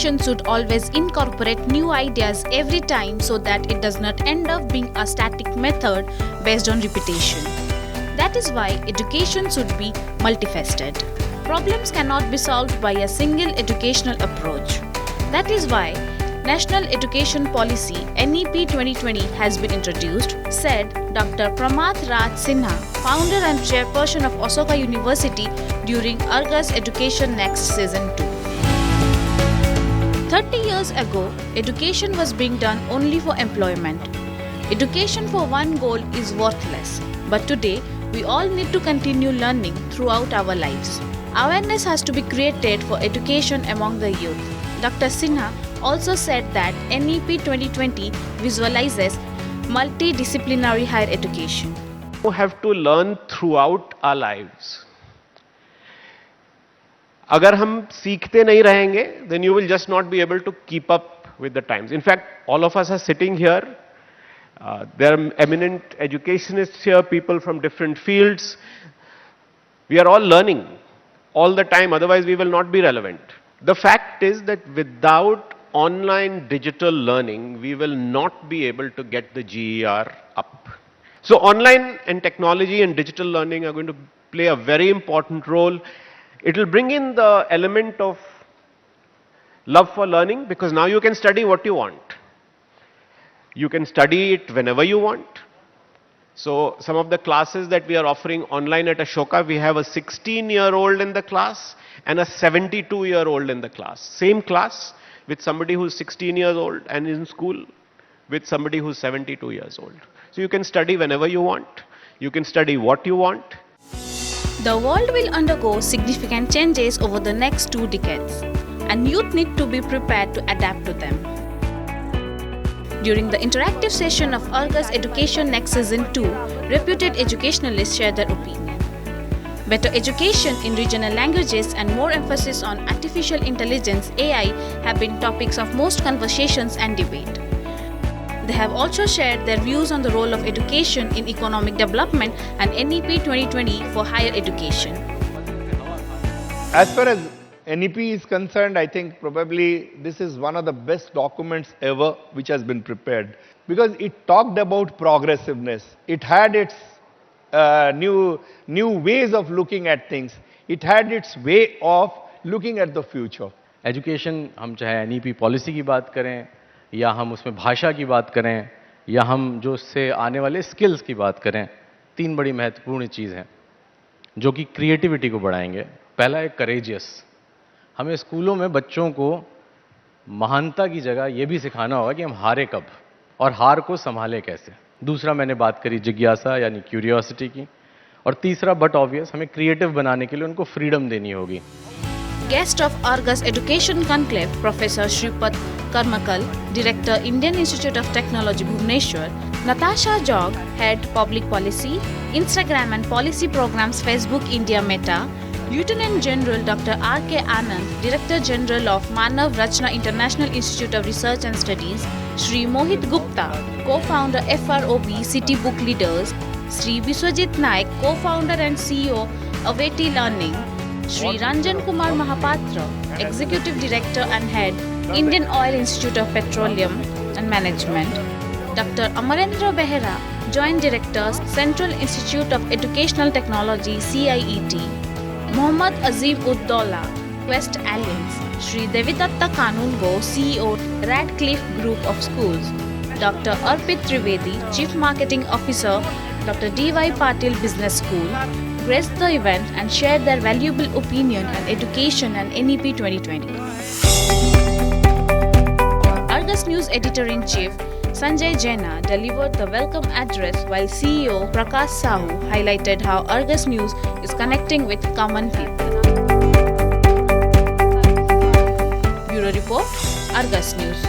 education should always incorporate new ideas every time so that it does not end up being a static method based on repetition. That is why education should be multifaceted. Problems cannot be solved by a single educational approach. That is why National Education Policy NEP 2020 has been introduced, said Dr. Pramath Raj Sinha, founder and chairperson of Ashoka University during Argus Education Next Season 2. 30 years ago, education was being done only for employment. Education for one goal is worthless, but today we all need to continue learning throughout our lives. Awareness has to be created for education among the youth. Dr. Sinha also said that NEP 2020 visualizes multidisciplinary higher education. We have to learn throughout our lives. अगर हम सीखते नहीं रहेंगे, then you will just not be able to keep up with the times. In fact, all of us are sitting here. There are eminent educationists here, people from different fields. We are all learning all the time, otherwise we will not be relevant. The fact is that without online digital learning, we will not be able to get the GER up. So online and technology and digital learning are going to play a very important role. It will bring in the element of love for learning, because now you can study what you want. You can study it whenever you want. So some of the classes that we are offering online at Ashoka, we have a 16-year-old in the class and a 72-year-old in the class. Same class with somebody who's 16 years old and is in school with somebody who's 72 years old. So you can study whenever you want. You can study what you want. The world will undergo significant changes over the next 2 decades, and youth need to be prepared to adapt to them. During the interactive session of Argus Education Next Season 2, reputed educationalists shared their opinion. Better education in regional languages and more emphasis on artificial intelligence (AI) have been topics of most conversations and debate. They have also shared their views on the role of education in economic development and NEP 2020 for higher education. As far as NEP is concerned, I think probably this is one of the best documents ever which has been prepared, because it talked about progressiveness. It had its new ways of looking at things. It had its way of looking at the future. Education, हम चाहे NEP policy की बात करें या हम उसमें भाषा की बात करें या हम जो उससे आने वाले स्किल्स की बात करें, 3 बड़ी महत्वपूर्ण चीज़ हैं जो कि क्रिएटिविटी को बढ़ाएंगे. पहला है करेजियस. हमें स्कूलों में बच्चों को महानता की जगह ये भी सिखाना होगा कि हम हारे कब और हार को संभालें कैसे. दूसरा मैंने बात करी जिज्ञासा यानी क्यूरियोसिटी की. और तीसरा बट ऑब्वियस, हमें क्रिएटिव बनाने के लिए उनको फ्रीडम देनी होगी. Guest of Argus Education Conclave, Professor Shripad Karmakal, Director, Indian Institute of Technology, Bhubaneswar; Natasha Jog, Head Public Policy, Instagram and Policy Programs, Facebook India Meta; Lieutenant General Dr. R.K. Anand, Director General of Manav Rachna International Institute of Research and Studies; Shri Mohit Gupta, Co-founder FROB City Book Leaders; Shri Biswajit Naik, Co-founder and CEO Aveti Learning; Shri Ranjan Kumar Mahapatra, Executive Director and Head, Indian Oil Institute of Petroleum and Management; Dr. Amarendra Behera, Joint Director, Central Institute of Educational Technology, CIET; Mohammad Azim Uddola, West Alliance; Shri Devitatta Kanungo, CEO, Radcliffe Group of Schools; Dr. Arpit Trivedi, Chief Marketing Officer, Dr. D.Y. Patil Business School, graced the event and shared their valuable opinion on education and NEP 2020. Argus News Editor-in-Chief Sanjay Jaina delivered the welcome address, while CEO Prakash Sahu highlighted how Argus News is connecting with common people. Bureau Report, Argus News.